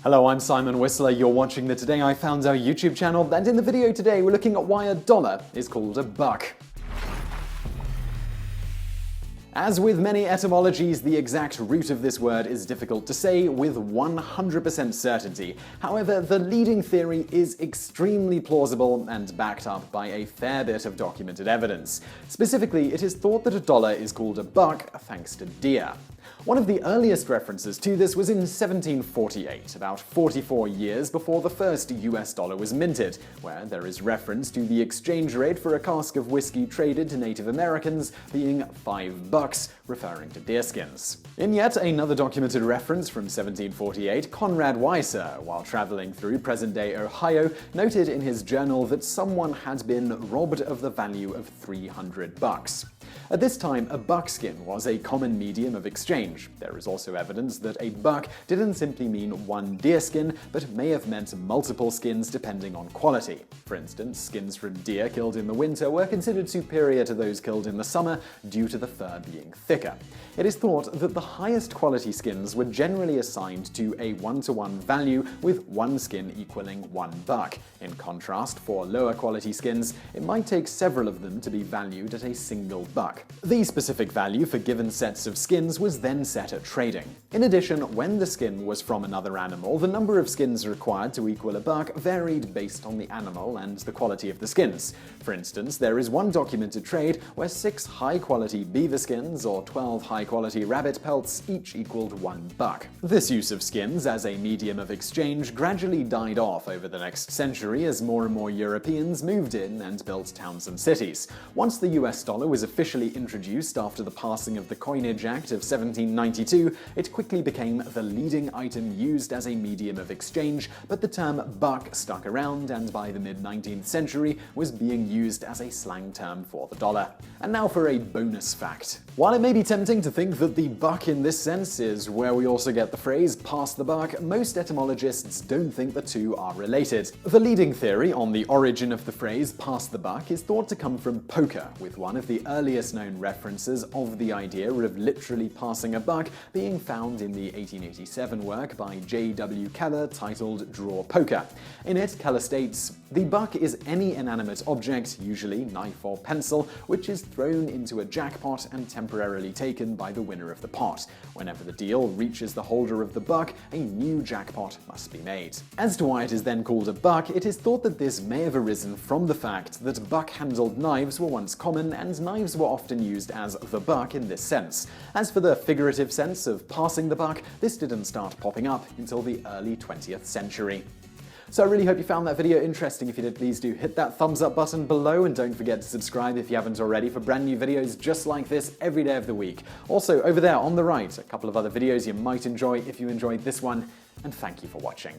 Hello, I'm Simon Whistler. You're watching the Today I Found Out YouTube channel, and in the video today we're looking at why a dollar is called a buck. As with many etymologies, the exact root of this word is difficult to say with 100% certainty. However, the leading theory is extremely plausible and backed up by a fair bit of documented evidence. Specifically, it is thought that a dollar is called a buck thanks to deer. One of the earliest references to this was in 1748, about 44 years before the first US dollar was minted, where there is reference to the exchange rate for a cask of whiskey traded to Native Americans being $5, referring to deerskins. In yet another documented reference from 1748, Conrad Weiser, while traveling through present-day Ohio, noted in his journal that someone had been robbed of the value of $300. At this time, a buckskin was a common medium of exchange. There is also evidence that a buck didn't simply mean one deerskin, but may have meant multiple skins depending on quality. For instance, skins from deer killed in the winter were considered superior to those killed in the summer due to the fur being thicker. It is thought that the highest quality skins were generally assigned to a 1-to-1 value, with one skin equaling one buck. In contrast, for lower quality skins, it might take several of them to be valued at a single buck. The specific value for given sets of skins was then set at trading. In addition, when the skin was from another animal, the number of skins required to equal a buck varied based on the animal and the quality of the skins. For instance, there is one documented trade where 6 high-quality beaver skins or 12 high-quality rabbit pelts each equaled $1. This use of skins as a medium of exchange gradually died off over the next century as more and more Europeans moved in and built towns and cities. Once the US dollar was officially introduced after the passing of the Coinage Act of 1792, it quickly became the leading item used as a medium of exchange, but the term buck stuck around and by the mid-19th century was being used as a slang term for the dollar. And now for a bonus fact. While it may be tempting to think that the buck in this sense is where we also get the phrase pass the buck, most etymologists don't think the two are related. The leading theory on the origin of the phrase pass the buck is thought to come from poker, with one of the earliest known references of the idea of literally passing a buck being found in the 1887 work by J.W. Keller titled Draw Poker. In it, Keller states, "The buck is any inanimate object, usually knife or pencil, which is thrown into a jackpot and temporarily taken by the winner of the pot. Whenever the deal reaches the holder of the buck, a new jackpot must be made." As to why it is then called a buck, it is thought that this may have arisen from the fact that buck-handled knives were once common and knives were often used as the buck in this sense. As for the figurative sense of passing the buck, this didn't start popping up until the early 20th century. So I really hope you found that video interesting. If you did, please do hit that thumbs up button below and don't forget to subscribe if you haven't already for brand new videos just like this every day of the week. Also, over there on the right, a couple of other videos you might enjoy if you enjoyed this one, and thank you for watching.